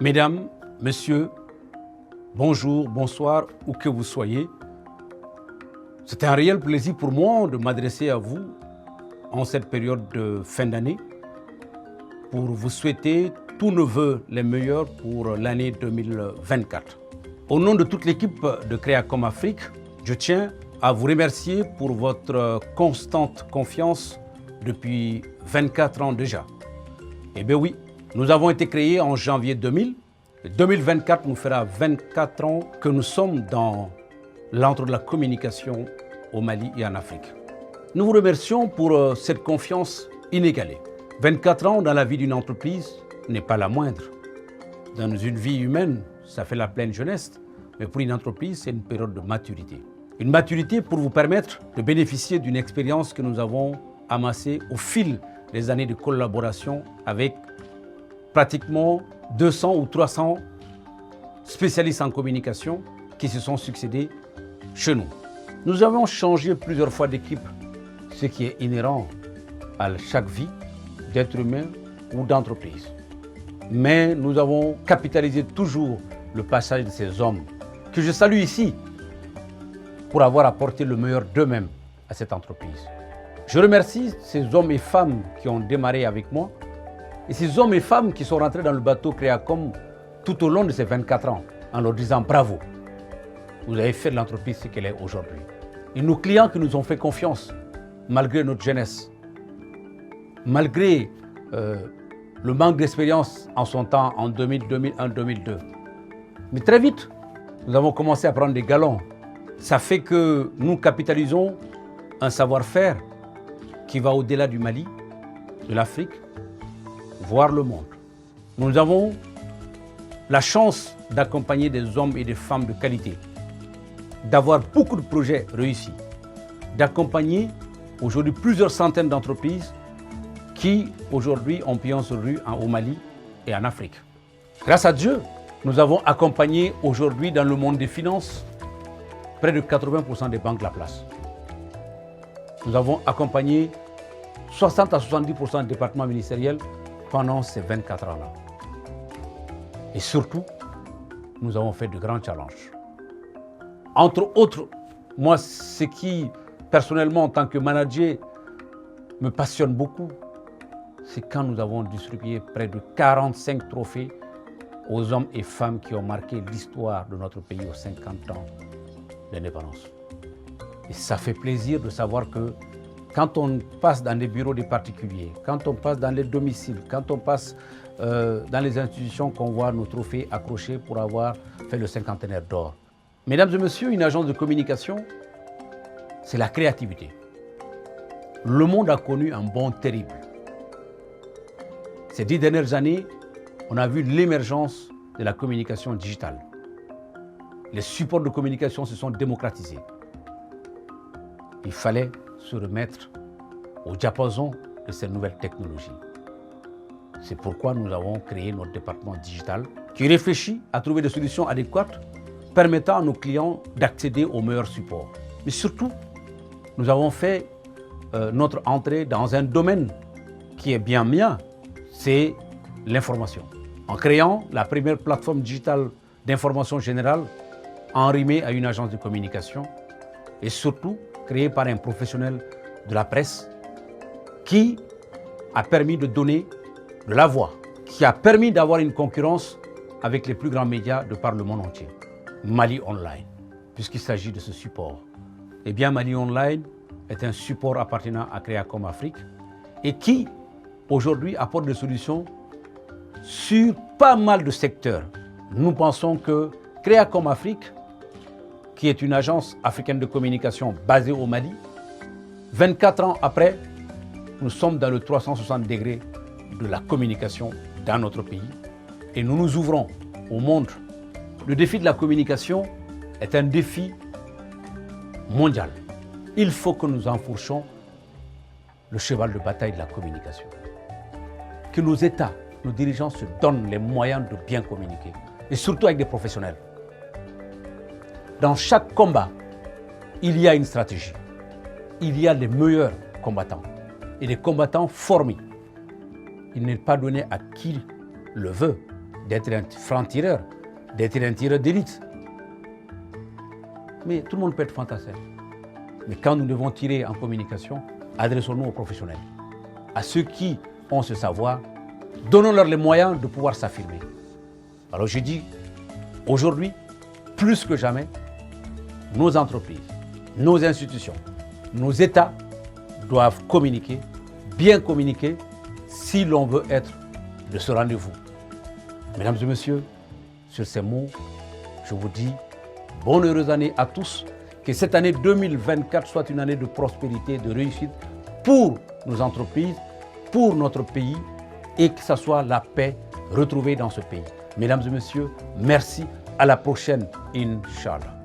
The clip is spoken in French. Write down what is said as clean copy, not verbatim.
Mesdames, Messieurs, bonjour, bonsoir, où que vous soyez. C'est un réel plaisir pour moi de m'adresser à vous en cette période de fin d'année pour vous souhaiter tous nos vœux les meilleurs pour l'année 2024. Au nom de toute l'équipe de Créacom Afrique, je tiens à vous remercier pour votre constante confiance depuis 24 ans déjà. Eh bien oui, nous avons été créés en janvier 2000. 2024 nous fera 24 ans que nous sommes dans l'antre de la communication au Mali et en Afrique. Nous vous remercions pour cette confiance inégalée. 24 ans dans la vie d'une entreprise n'est pas la moindre. Dans une vie humaine, ça fait la pleine jeunesse, mais pour une entreprise, c'est une période de maturité. Une maturité pour vous permettre de bénéficier d'une expérience que nous avons amassée au fil des années de collaboration avec pratiquement 200 ou 300 spécialistes en communication qui se sont succédés chez nous. Nous avons changé plusieurs fois d'équipe, ce qui est inhérent à chaque vie d'être humain ou d'entreprise. Mais nous avons capitalisé toujours le passage de ces hommes, que je salue ici, pour avoir apporté le meilleur d'eux-mêmes à cette entreprise. Je remercie ces hommes et femmes qui ont démarré avec moi et ces hommes et femmes qui sont rentrés dans le bateau Créacom tout au long de ces 24 ans en leur disant bravo, vous avez fait de l'entreprise ce qu'elle est aujourd'hui. Et nos clients qui nous ont fait confiance, malgré notre jeunesse, malgré le manque d'expérience en son temps, en 2000, 2001, 2002. Mais très vite, nous avons commencé à prendre des galons. Ça fait que nous capitalisons un savoir-faire qui va au-delà du Mali, de l'Afrique, voire le monde. Nous avons la chance d'accompagner des hommes et des femmes de qualité, d'avoir beaucoup de projets réussis, d'accompagner aujourd'hui plusieurs centaines d'entreprises qui aujourd'hui ont pignon sur rue au Mali et en Afrique. Grâce à Dieu, nous avons accompagné aujourd'hui dans le monde des finances près de 80% des banques de la place. Nous avons accompagné 60 à 70% des départements ministériels pendant ces 24 ans-là. Et surtout, nous avons fait de grands challenges. Entre autres, moi, ce qui, personnellement, en tant que manager, me passionne beaucoup, c'est quand nous avons distribué près de 45 trophées aux hommes et femmes qui ont marqué l'histoire de notre pays aux 50 ans d'indépendance. Et ça fait plaisir de savoir que quand on passe dans les bureaux des particuliers, quand on passe dans les domiciles, quand on passe dans les institutions, qu'on voit nos trophées accrochés pour avoir fait le cinquantenaire d'or. Mesdames et messieurs, une agence de communication, c'est la créativité. Le monde a connu un bond terrible. Ces 10 dernières années, on a vu l'émergence de la communication digitale. Les supports de communication se sont démocratisés. Il fallait se remettre au diapason de ces nouvelles technologies. C'est pourquoi nous avons créé notre département digital qui réfléchit à trouver des solutions adéquates permettant à nos clients d'accéder aux meilleurs supports. Mais surtout, nous avons fait notre entrée dans un domaine qui est bien mien, c'est l'information. En créant la première plateforme digitale d'information générale enrhumée à une agence de communication et surtout créée par un professionnel de la presse qui a permis de donner de la voix, qui a permis d'avoir une concurrence avec les plus grands médias de par le monde entier. Mali Online, puisqu'il s'agit de ce support. Eh bien, Mali Online est un support appartenant à Créacom Afrique et qui, aujourd'hui, apporte des solutions sur pas mal de secteurs. Nous pensons que Créacom Afrique, qui est une agence africaine de communication basée au Mali, 24 ans après, nous sommes dans le 360 degrés de la communication dans notre pays et nous nous ouvrons au monde. Le défi de la communication est un défi mondial. Il faut que nous enfourchions le cheval de bataille de la communication. Que nos États, nos dirigeants se donnent les moyens de bien communiquer et surtout avec des professionnels. Dans chaque combat, il y a une stratégie. Il y a les meilleurs combattants et les combattants formés. Il n'est pas donné à qui le veut d'être un franc-tireur, d'être un tireur d'élite. Mais tout le monde peut être fantassin. Mais quand nous devons tirer en communication, adressons-nous aux professionnels, à ceux qui ont ce savoir, donnons-leur les moyens de pouvoir s'affirmer. Alors je dis, aujourd'hui, plus que jamais, nos entreprises, nos institutions, nos États doivent communiquer, bien communiquer, si l'on veut être de ce rendez-vous. Mesdames et messieurs, sur ces mots, je vous dis bonne heureuse année à tous. Que cette année 2024 soit une année de prospérité, de réussite pour nos entreprises, pour notre pays et que ce soit la paix retrouvée dans ce pays. Mesdames et messieurs, merci. À la prochaine, Inch'Allah.